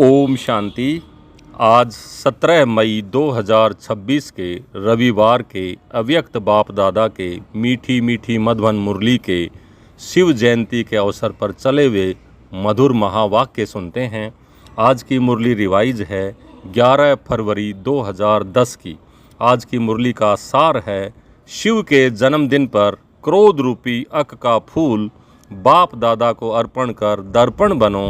ओम शांति। आज 17 मई 2026 के रविवार के अव्यक्त बाप दादा के मीठी मीठी मधुबन मुरली के शिव जयंती के अवसर पर चले हुए मधुर महावाक्य सुनते हैं। आज की मुरली रिवाइज है 11 फरवरी 2010 की। आज की मुरली का सार है, शिव के जन्मदिन पर क्रोध रूपी अक का फूल बाप दादा को अर्पण कर दर्पण बनो।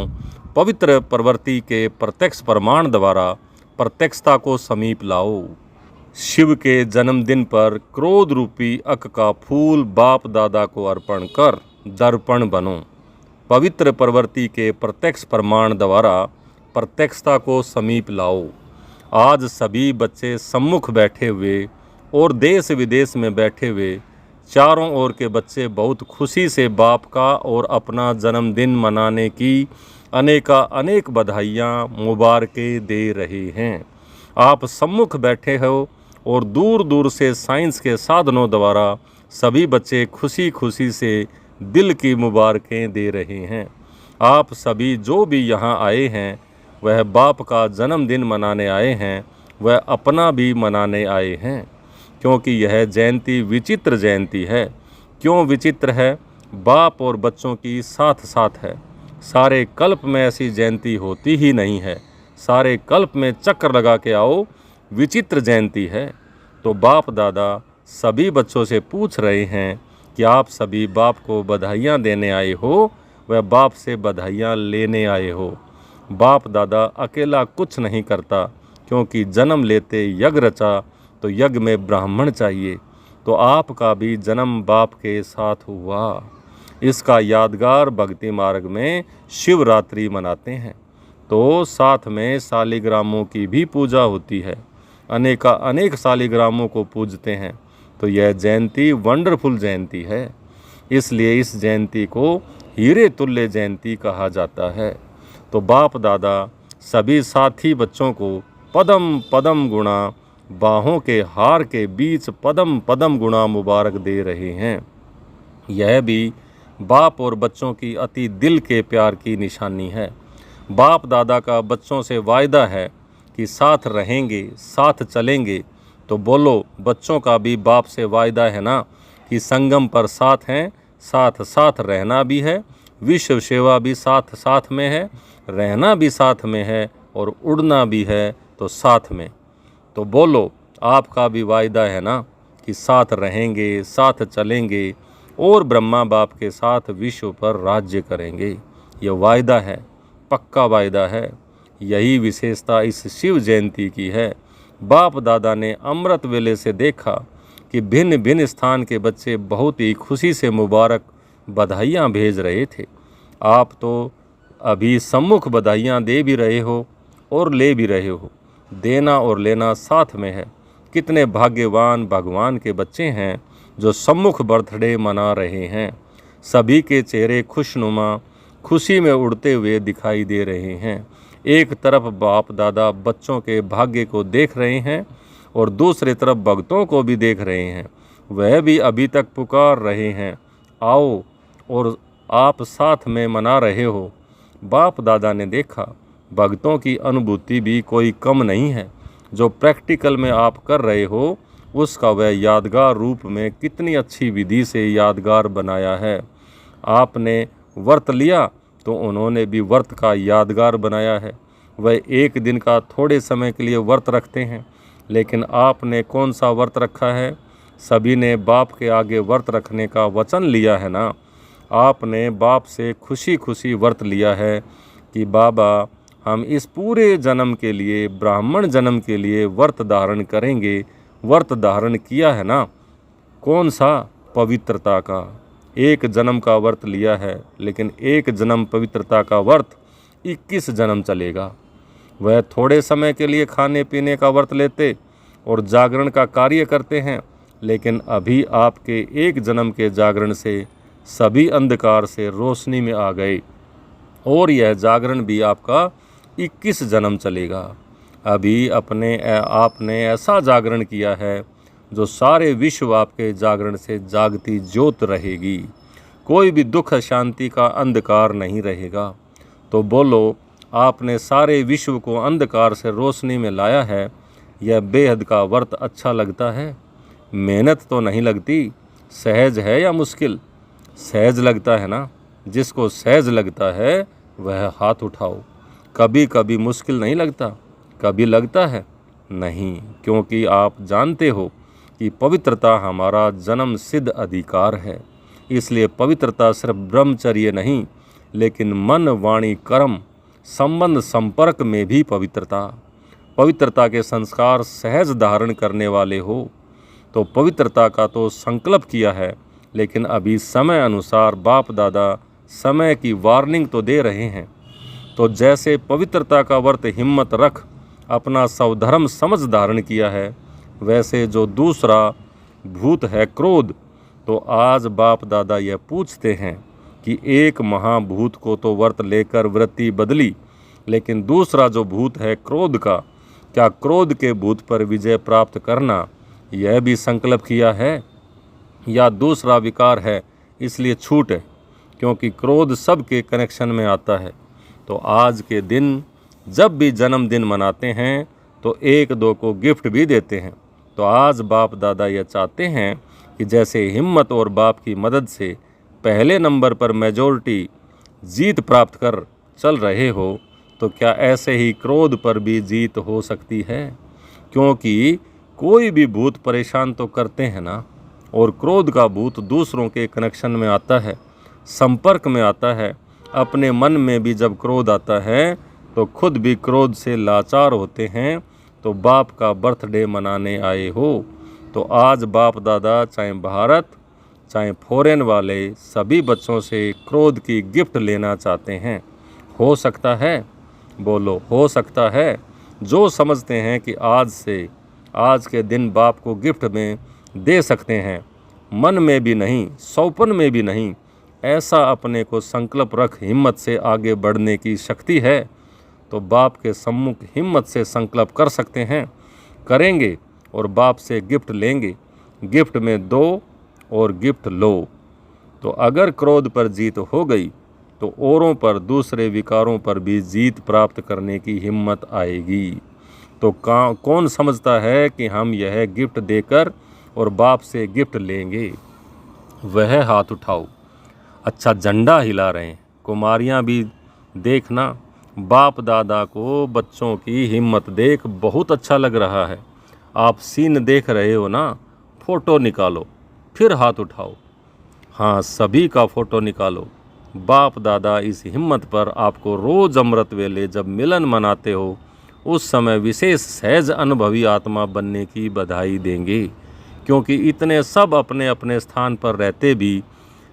पवित्र प्रवृत्ति के प्रत्यक्ष प्रमाण द्वारा प्रत्यक्षता को समीप लाओ। शिव के जन्मदिन पर क्रोध रूपी अक का फूल बाप दादा को अर्पण कर दर्पण बनो। पवित्र प्रवृत्ति के प्रत्यक्ष प्रमाण द्वारा प्रत्यक्षता को समीप लाओ। आज सभी बच्चे सम्मुख बैठे हुए और देश विदेश में बैठे हुए चारों ओर के बच्चे बहुत खुशी से बाप का और अपना जन्मदिन मनाने की अनेक बधाइयाँ मुबारकें दे रहे हैं। आप सम्मुख बैठे हो और दूर दूर से साइंस के साधनों द्वारा सभी बच्चे खुशी खुशी से दिल की मुबारकें दे रहे हैं। आप सभी जो भी यहाँ आए हैं वह बाप का जन्मदिन मनाने आए हैं, वह अपना भी मनाने आए हैं, क्योंकि यह जयंती विचित्र जयंती है। क्यों विचित्र है? बाप और बच्चों की साथ साथ है। सारे कल्प में ऐसी जयंती होती ही नहीं है। सारे कल्प में चक्कर लगा के आओ, विचित्र जयंती है। तो बाप दादा सभी बच्चों से पूछ रहे हैं कि आप सभी बाप को बधाइयाँ देने आए हो, वह बाप से बधाइयाँ लेने आए हो। बाप दादा अकेला कुछ नहीं करता, क्योंकि जन्म लेते यज्ञ रचा तो यज्ञ में ब्राह्मण चाहिए। तो आपका भी जन्म बाप के साथ हुआ। इसका यादगार भक्ति मार्ग में शिवरात्रि मनाते हैं। तो साथ में शालिग्रामों की भी पूजा होती है। अनेक शालिग्रामों को पूजते हैं। तो यह जयंती वंडरफुल जयंती है। इसलिए इस जयंती को हीरे तुल्य जयंती कहा जाता है। तो बाप दादा सभी साथी बच्चों को पदम पदम गुणा, बाहों के हार के बीच पदम पदम गुणा मुबारक दे रहे हैं। यह भी बाप और बच्चों की अति दिल के प्यार की निशानी है। बाप दादा का बच्चों से वायदा है कि साथ रहेंगे, साथ चलेंगे। तो बोलो, बच्चों का भी बाप से वायदा है ना कि संगम पर साथ हैं, साथ साथ रहना भी है, विश्व सेवा भी साथ साथ में है, रहना भी साथ में है और उड़ना भी है तो साथ में। तो बोलो, आपका भी वायदा है ना कि साथ रहेंगे, साथ चलेंगे और ब्रह्मा बाप के साथ विश्व पर राज्य करेंगे। यह वायदा है, पक्का वायदा है। यही विशेषता इस शिव जयंती की है। बाप दादा ने अमृत वेले से देखा कि भिन्न भिन्न स्थान के बच्चे बहुत ही खुशी से मुबारक बधाइयाँ भेज रहे थे। आप तो अभी सम्मुख बधाइयाँ दे भी रहे हो और ले भी रहे हो। देना और लेना साथ में है। कितने भाग्यवान भगवान के बच्चे हैं जो सम्मुख बर्थडे मना रहे हैं। सभी के चेहरे खुशनुमा, खुशी में उड़ते हुए दिखाई दे रहे हैं। एक तरफ बाप दादा बच्चों के भाग्य को देख रहे हैं और दूसरी तरफ भक्तों को भी देख रहे हैं। वह भी अभी तक पुकार रहे हैं, आओ, और आप साथ में मना रहे हो। बाप दादा ने देखा भक्तों की अनुभूति भी कोई कम नहीं है। जो प्रैक्टिकल में आप कर रहे हो उसका वह यादगार रूप में कितनी अच्छी विधि से यादगार बनाया है। आपने व्रत लिया तो उन्होंने भी व्रत का यादगार बनाया है। वह एक दिन का थोड़े समय के लिए व्रत रखते हैं, लेकिन आपने कौन सा व्रत रखा है? सभी ने बाप के आगे व्रत रखने का वचन लिया है ना। आपने बाप से खुशी खुशी व्रत लिया है कि बाबा, हम इस पूरे जन्म के लिए, ब्राह्मण जन्म के लिए व्रत धारण करेंगे। व्रत धारण किया है ना। कौन सा? पवित्रता का। एक जन्म का व्रत लिया है, लेकिन एक जन्म पवित्रता का व्रत 21 जन्म चलेगा। वह थोड़े समय के लिए खाने पीने का व्रत लेते और जागरण का कार्य करते हैं, लेकिन अभी आपके एक जन्म के जागरण से सभी अंधकार से रोशनी में आ गए और यह जागरण भी आपका 21 जन्म चलेगा। अभी आपने ऐसा जागरण किया है जो सारे विश्व आपके जागरण से जागती ज्योत रहेगी। कोई भी दुख शांति का अंधकार नहीं रहेगा। तो बोलो, आपने सारे विश्व को अंधकार से रोशनी में लाया है। यह बेहद का व्रत अच्छा लगता है। मेहनत तो नहीं लगती, सहज है या मुश्किल? सहज लगता है ना। जिसको सहज लगता है वह हाथ उठाओ। कभी कभी मुश्किल नहीं लगता? कभी लगता है? नहीं, क्योंकि आप जानते हो कि पवित्रता हमारा जन्म सिद्ध अधिकार है। इसलिए पवित्रता सिर्फ ब्रह्मचर्य नहीं, लेकिन मन, वाणी, कर्म, संबंध, संपर्क में भी पवित्रता के संस्कार सहज धारण करने वाले हो। तो पवित्रता का तो संकल्प किया है, लेकिन अभी समय अनुसार बाप दादा समय की वार्निंग तो दे रहे हैं। तो जैसे पवित्रता का व्रत हिम्मत रख अपना स्वधर्म समझ धारण किया है, वैसे जो दूसरा भूत है क्रोध, तो आज बाप दादा यह पूछते हैं कि एक महाभूत को तो व्रत लेकर वृत्ति बदली, लेकिन दूसरा जो भूत है क्रोध का, क्या क्रोध के भूत पर विजय प्राप्त करना यह भी संकल्प किया है? या दूसरा विकार है इसलिए छूट है, क्योंकि क्रोध सबके कनेक्शन में आता है। तो आज के दिन जब भी जन्मदिन मनाते हैं तो एक दो को गिफ्ट भी देते हैं। तो आज बाप दादा यह चाहते हैं कि जैसे हिम्मत और बाप की मदद से पहले नंबर पर मेजॉरिटी जीत प्राप्त कर चल रहे हो, तो क्या ऐसे ही क्रोध पर भी जीत हो सकती है? क्योंकि कोई भी भूत परेशान तो करते हैं ना, और क्रोध का भूत दूसरों के कनेक्शन में आता है, संपर्क में आता है। अपने मन में भी जब क्रोध आता है तो खुद भी क्रोध से लाचार होते हैं। तो बाप का बर्थडे मनाने आए हो, तो आज बाप दादा चाहे भारत चाहे फॉरेन वाले सभी बच्चों से क्रोध की गिफ्ट लेना चाहते हैं। हो सकता है? बोलो, हो सकता है? जो समझते हैं कि आज से आज के दिन बाप को गिफ्ट में दे सकते हैं, मन में भी नहीं, सौपन में भी नहीं, ऐसा अपने को संकल्प रख हिम्मत से आगे बढ़ने की शक्ति है, तो बाप के सम्मुख हिम्मत से संकल्प कर सकते हैं, करेंगे और बाप से गिफ्ट लेंगे। गिफ्ट में दो और गिफ्ट लो। तो अगर क्रोध पर जीत हो गई तो औरों पर, दूसरे विकारों पर भी जीत प्राप्त करने की हिम्मत आएगी। तो कौन समझता है कि हम यह गिफ्ट देकर और बाप से गिफ्ट लेंगे? वह हाथ उठाओ। अच्छा, झंडा हिला रहे हैं। कुमारियाँ भी देखना, बाप दादा को बच्चों की हिम्मत देख बहुत अच्छा लग रहा है। आप सीन देख रहे हो ना? फ़ोटो निकालो, फिर हाथ उठाओ। हाँ, सभी का फ़ोटो निकालो। बाप दादा इस हिम्मत पर आपको रोज़ अमृत वेले जब मिलन मनाते हो, उस समय विशेष सहज अनुभवी आत्मा बनने की बधाई देंगे। क्योंकि इतने सब अपने अपने स्थान पर रहते भी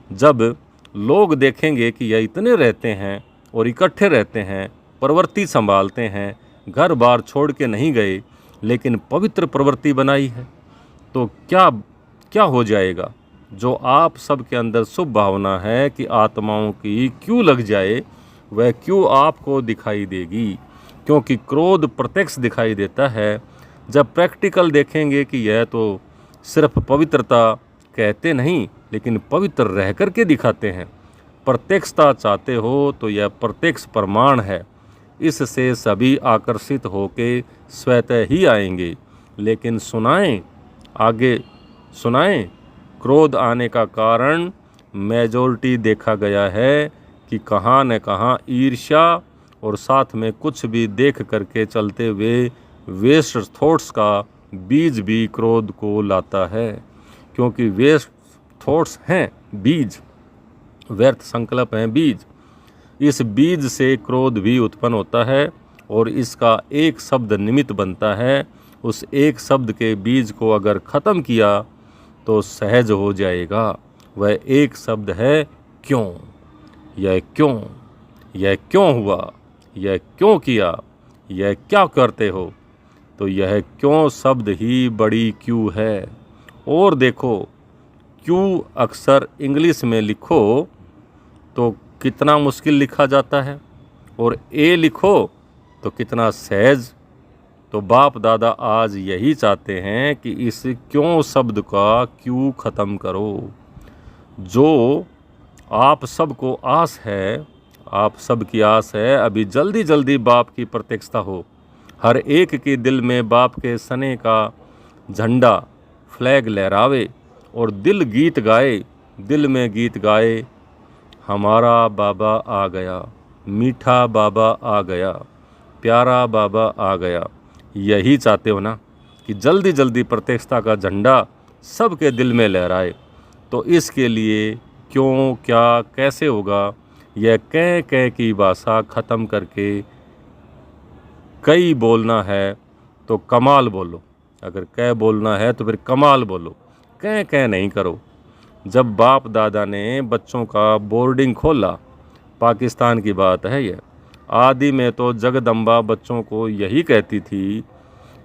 जब लोग देखेंगे कि यह इतने रहते हैं और इकट्ठे रहते हैं, प्रवृत्ति संभालते हैं, घर बार छोड़ के नहीं गए, लेकिन पवित्र प्रवृत्ति बनाई है, तो क्या क्या हो जाएगा? जो आप सबके अंदर शुभ भावना है कि आत्माओं की क्यों लग जाए, वह क्यों आपको दिखाई देगी। क्योंकि क्रोध प्रत्यक्ष दिखाई देता है। जब प्रैक्टिकल देखेंगे कि यह तो सिर्फ पवित्रता कहते नहीं, लेकिन पवित्र रह कर के दिखाते हैं। प्रत्यक्षता चाहते हो तो यह प्रत्यक्ष प्रमाण है। इससे सभी आकर्षित होके स्वतः ही आएंगे। लेकिन सुनाएं, आगे सुनाएं। क्रोध आने का कारण मेजॉरिटी देखा गया है कि कहाँ न कहाँ ईर्ष्या और साथ में कुछ भी देख करके चलते हुए वेस्ट थॉट्स का बीज भी क्रोध को लाता है। क्योंकि वेस्ट थॉट्स हैं बीज, व्यर्थ संकल्प हैं बीज। इस बीज से क्रोध भी उत्पन्न होता है और इसका एक शब्द निमित्त बनता है। उस एक शब्द के बीज को अगर ख़त्म किया तो सहज हो जाएगा। वह एक शब्द है क्यों। यह क्यों, यह क्यों हुआ, यह क्यों किया, यह क्या करते हो, तो यह क्यों शब्द ही बड़ी क्यों है। और देखो, क्यों अक्सर इंग्लिश में लिखो तो कितना मुश्किल लिखा जाता है, और ए लिखो तो कितना सहज। तो बाप दादा आज यही चाहते हैं कि इस क्यों शब्द का क्यों ख़त्म करो। जो आप सबको आस है, आप सबकी आस है अभी जल्दी जल्दी बाप की प्रत्यक्षता हो। हर एक के दिल में बाप के सने का झंडा फ्लैग लहरावे और दिल गीत गाए, दिल में गीत गाए, हमारा बाबा आ गया, मीठा बाबा आ गया, प्यारा बाबा आ गया। यही चाहते हो ना कि जल्दी जल्दी प्रत्यक्षता का झंडा सबके दिल में लहराए। तो इसके लिए क्यों, क्या, कैसे होगा, यह कह की भाषा ख़त्म करके कई बोलना है तो कमाल बोलो। अगर कह बोलना है तो फिर कमाल बोलो, कह नहीं करो। जब बाप दादा ने बच्चों का बोर्डिंग खोला, पाकिस्तान की बात है यह, आदि में तो जगदम्बा बच्चों को यही कहती थी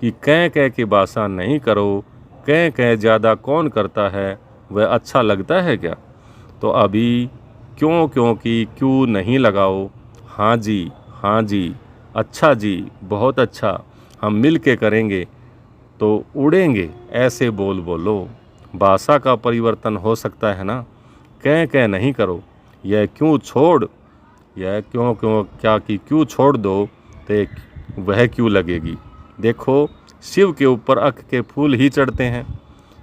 कि कह की भाषा नहीं करो, कह ज़्यादा कौन करता है, वह अच्छा लगता है क्या। तो अभी क्यों की क्यों नहीं लगाओ, हाँ जी, अच्छा जी, बहुत अच्छा, हम मिल के करेंगे तो उड़ेंगे, ऐसे बोलो। भाषा का परिवर्तन हो सकता है ना, कह नहीं करो। यह क्यों छोड़, यह क्यों क्या कि क्यों छोड़ दो तो वह क्यों लगेगी। देखो शिव के ऊपर अख के फूल ही चढ़ते हैं।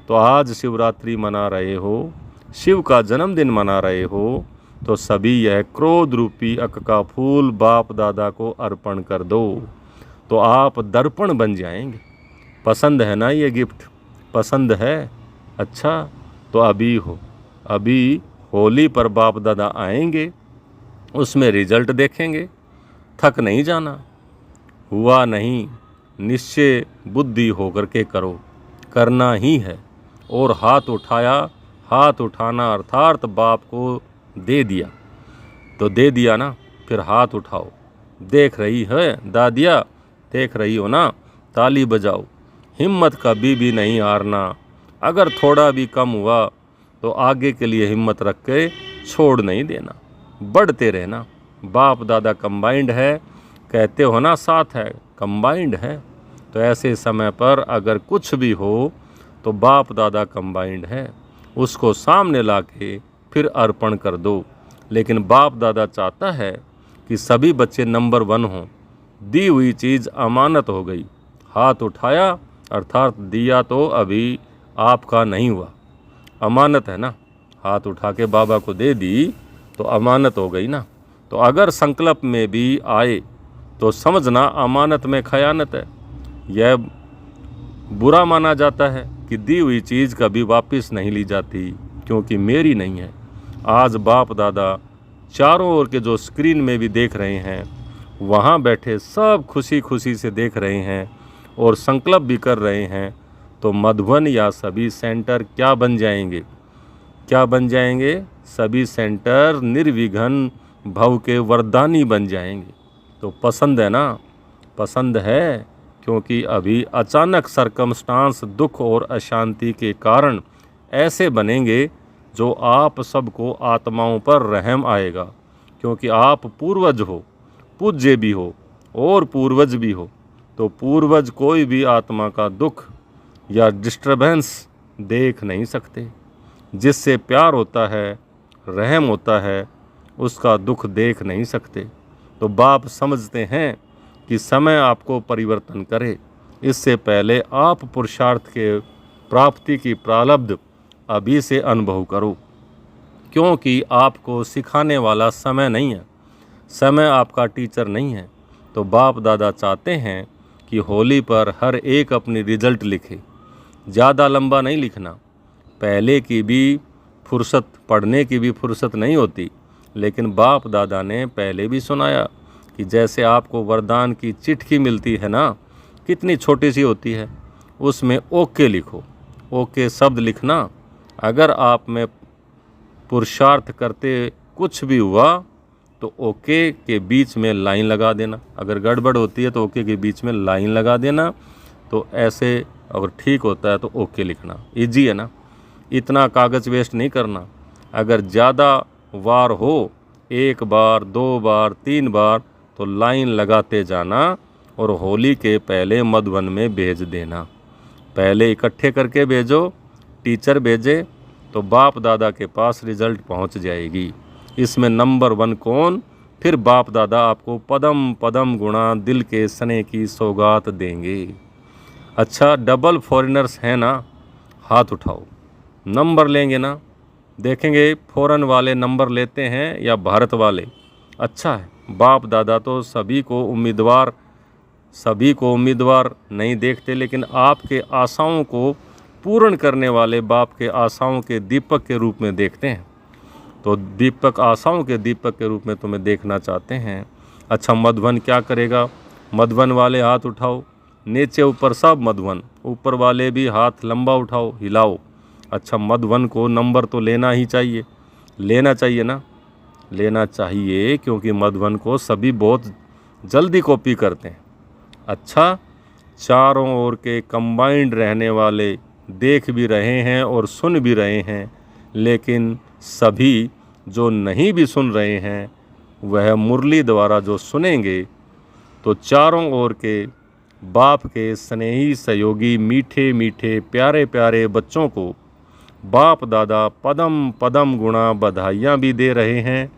तो आज शिवरात्रि मना रहे हो, शिव का जन्मदिन मना रहे हो, तो सभी यह क्रोध रूपी अक का फूल बाप दादा को अर्पण कर दो, तो आप दर्पण बन जाएंगे। पसंद है ना ये गिफ्ट, पसंद है? अच्छा तो अभी होली पर बाप दादा आएंगे, उसमें रिजल्ट देखेंगे। थक नहीं जाना, हुआ नहीं, निश्चय बुद्धि होकर के करो, करना ही है। और हाथ उठाया, हाथ उठाना अर्थात बाप को दे दिया, तो दे दिया ना, फिर हाथ उठाओ। देख रही है दादिया, देख रही हो ना, ताली बजाओ। हिम्मत कभी भी नहीं हारना, अगर थोड़ा भी कम हुआ तो आगे के लिए हिम्मत रख के छोड़ नहीं देना, बढ़ते रहना। बाप दादा कंबाइंड है, कहते हो ना साथ है, कंबाइंड है। तो ऐसे समय पर अगर कुछ भी हो तो बाप दादा कंबाइंड है, उसको सामने लाके फिर अर्पण कर दो। लेकिन बाप दादा चाहता है कि सभी बच्चे नंबर 1 हों। दी हुई चीज़ अमानत हो गई, हाथ उठाया अर्थात दिया, तो अभी आपका नहीं हुआ, अमानत है ना, हाथ उठा के बाबा को दे दी तो अमानत हो गई ना। तो अगर संकल्प में भी आए तो समझना अमानत में खयानत है। यह बुरा माना जाता है कि दी हुई चीज़ कभी वापस नहीं ली जाती, क्योंकि मेरी नहीं है। आज बाप दादा चारों ओर के जो स्क्रीन में भी देख रहे हैं, वहाँ बैठे सब खुशी खुशी से देख रहे हैं और संकल्प भी कर रहे हैं। तो मधुबन या सभी सेंटर क्या बन जाएंगे, क्या बन जाएंगे? सभी सेंटर निर्विघ्न भव के वरदानी बन जाएंगे। तो पसंद है ना, पसंद है, क्योंकि अभी अचानक सरकमस्टांस, दुख और अशांति के कारण ऐसे बनेंगे जो आप सबको आत्माओं पर रहम आएगा, क्योंकि आप पूर्वज हो, पूज्य भी हो और पूर्वज भी हो। तो पूर्वज कोई भी आत्मा का दुख या डिस्टर्बेंस देख नहीं सकते। जिससे प्यार होता है, रहम होता है, उसका दुख देख नहीं सकते। तो बाप समझते हैं कि समय आपको परिवर्तन करे, इससे पहले आप पुरुषार्थ के प्राप्ति की प्रारब्ध अभी से अनुभव करो, क्योंकि आपको सिखाने वाला समय नहीं है, समय आपका टीचर नहीं है। तो बाप दादा चाहते हैं कि होली पर हर एक अपनी रिजल्ट लिखे, ज़्यादा लंबा नहीं लिखना। पहले की भी फुर्सत, पढ़ने की भी फुर्सत नहीं होती, लेकिन बाप दादा ने पहले भी सुनाया कि जैसे आपको वरदान की चिट्ठी मिलती है ना, कितनी छोटी सी होती है, उसमें ओके लिखो, ओके शब्द लिखना। अगर आप में पुरुषार्थ करते कुछ भी हुआ तो ओके के बीच में लाइन लगा देना। अगर गड़बड़ होती है तो ओके के बीच में लाइन लगा देना। तो ऐसे अगर ठीक होता है तो ओके लिखना, इजी है ना, इतना कागज़ वेस्ट नहीं करना। अगर ज़्यादा वार हो, 1 बार 2 बार 3 बार, तो लाइन लगाते जाना और होली के पहले मधुबन में भेज देना। पहले इकट्ठे करके भेजो, टीचर भेजे तो बाप दादा के पास रिजल्ट पहुंच जाएगी। इसमें नंबर 1 कौन? फिर बाप दादा आपको पदम पदम गुणा दिल के स्नेह की सौगात देंगे। अच्छा, डबल फॉरेनर्स हैं ना, हाथ उठाओ, नंबर लेंगे ना, देखेंगे फॉरेन वाले नंबर लेते हैं या भारत वाले। अच्छा है, बाप दादा तो सभी को उम्मीदवार नहीं देखते, लेकिन आपके आशाओं को पूर्ण करने वाले बाप के आशाओं के दीपक के रूप में देखते हैं। तो दीपक, आशाओं के दीपक के रूप में तुम्हें देखना चाहते हैं। अच्छा, मधुबन क्या करेगा? मधुबन वाले हाथ उठाओ, नीचे ऊपर सब मधुबन, ऊपर वाले भी हाथ लंबा उठाओ, हिलाओ। अच्छा, मधुबन को नंबर तो लेना ही चाहिए, लेना चाहिए ना, लेना चाहिए, क्योंकि मधुबन को सभी बहुत जल्दी कॉपी करते हैं। अच्छा, चारों ओर के कंबाइंड रहने वाले देख भी रहे हैं और सुन भी रहे हैं, लेकिन सभी जो नहीं भी सुन रहे हैं वह मुरली द्वारा जो सुनेंगे, तो चारों ओर के बाप के स्नेही सहयोगी मीठे मीठे प्यारे प्यारे बच्चों को बाप दादा पदम पदम गुणा बधाइयाँ भी दे रहे हैं,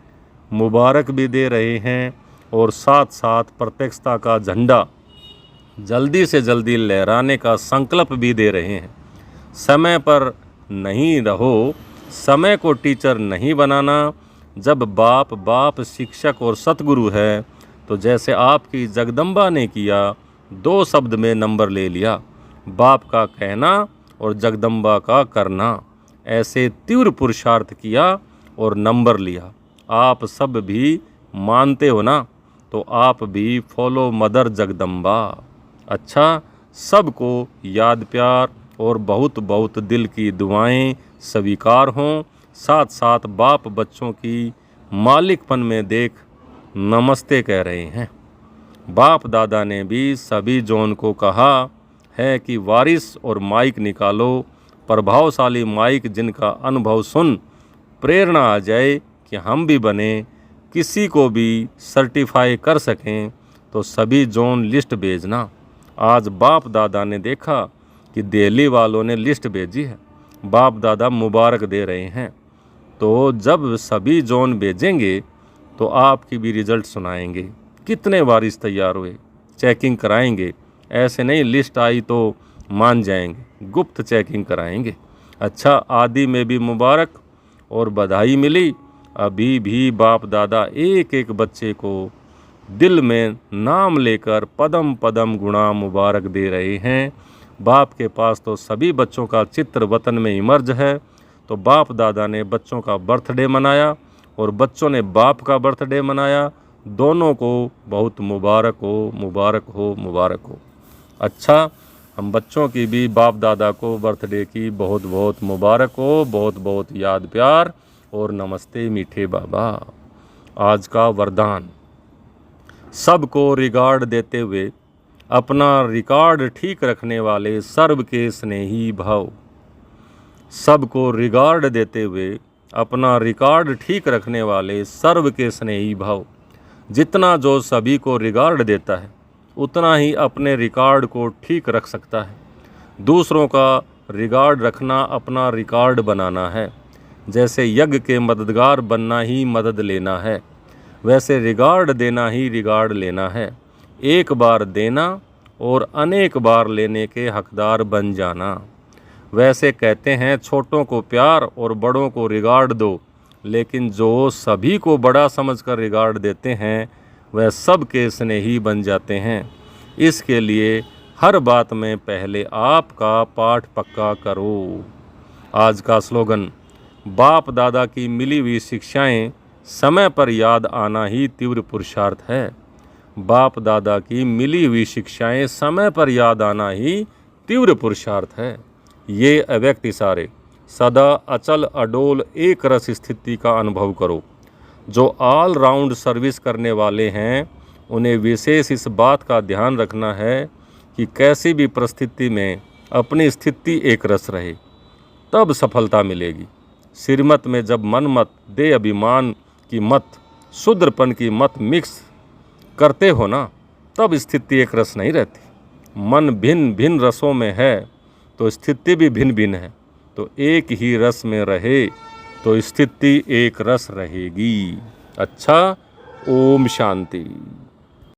मुबारक भी दे रहे हैं, और साथ साथ प्रत्यक्षता का झंडा जल्दी से जल्दी लहराने का संकल्प भी दे रहे हैं। समय पर नहीं रहो, समय को टीचर नहीं बनाना। जब बाप शिक्षक और सतगुरु है, तो जैसे आपकी जगदम्बा ने किया, 2 शब्द में नंबर ले लिया, बाप का कहना और जगदम्बा का करना। ऐसे तीव्र पुरुषार्थ किया और नंबर लिया। आप सब भी मानते हो ना, तो आप भी फॉलो मदर जगदम्बा। अच्छा, सबको याद प्यार और बहुत बहुत दिल की दुआएं स्वीकार हों। साथ साथ बाप बच्चों की मालिकपन में देख नमस्ते कह रहे हैं। बाप दादा ने भी सभी जोन को कहा है कि वारिस और माइक निकालो, प्रभावशाली माइक जिनका अनुभव सुन प्रेरणा आ जाए कि हम भी बने, किसी को भी सर्टिफाई कर सकें, तो सभी जोन लिस्ट भेजना। आज बाप दादा ने देखा कि दिल्ली वालों ने लिस्ट भेजी है, बाप दादा मुबारक दे रहे हैं। तो जब सभी जोन भेजेंगे तो आपकी भी रिज़ल्ट सुनाएंगे, कितने वारिस तैयार हुए, चेकिंग कराएंगे। ऐसे नहीं लिस्ट आई तो मान जाएंगे, गुप्त चेकिंग कराएंगे। अच्छा, आदि में भी मुबारक और बधाई मिली। अभी भी बाप दादा एक एक बच्चे को दिल में नाम लेकर पदम पदम गुणा मुबारक दे रहे हैं। बाप के पास तो सभी बच्चों का चित्र वतन में इमर्ज है। तो बाप दादा ने बच्चों का बर्थडे मनाया और बच्चों ने बाप का बर्थडे मनाया। दोनों को बहुत मुबारक हो, मुबारक हो, मुबारक हो। अच्छा, हम बच्चों की भी बाप दादा को बर्थडे की बहुत बहुत मुबारक हो, बहुत बहुत याद प्यार और नमस्ते मीठे बाबा। आज का वरदान, सबको रिगार्ड देते हुए अपना रिकॉर्ड ठीक रखने वाले सर्व के स्नेही भाव। सबको रिगार्ड देते हुए अपना रिकॉर्ड ठीक रखने वाले सर्व के स्नेही भाव। जितना जो सभी को रिगार्ड देता है, उतना ही अपने रिकॉर्ड को ठीक रख सकता है। दूसरों का रिकॉर्ड रखना अपना रिकॉर्ड बनाना है। जैसे यज्ञ के मददगार बनना ही मदद लेना है, वैसे रिकॉर्ड देना ही रिकॉर्ड लेना है। एक बार देना और अनेक बार लेने के हकदार बन जाना। वैसे कहते हैं छोटों को प्यार और बड़ों को रिकॉर्ड दो, लेकिन जो सभी को बड़ा समझकर रिकॉर्ड देते हैं वह सब के स्नेही बन जाते हैं। इसके लिए हर बात में पहले आपका पाठ पक्का करो। आज का स्लोगन, बाप दादा की मिली हुई शिक्षाएं समय पर याद आना ही तीव्र पुरुषार्थ है। बाप दादा की मिली हुई शिक्षाएं समय पर याद आना ही तीव्र पुरुषार्थ है। ये अव्यक्त इशारे सदा अचल अडोल एक रस स्थिति का अनुभव करो। जो ऑल राउंड सर्विस करने वाले हैं उन्हें विशेष इस बात का ध्यान रखना है कि कैसी भी परिस्थिति में अपनी स्थिति एक रस रहे, तब सफलता मिलेगी। श्रीमत में जब मन मत दे अभिमान की मत शूद्रपन की मत मिक्स करते हो ना, तब स्थिति एक रस नहीं रहती। मन भिन्न भिन्न रसों में है तो स्थिति भी भिन्न भिन्न है। तो एक ही रस में रहे तो स्थिति एक रस रहेगी। अच्छा, ओम शांति।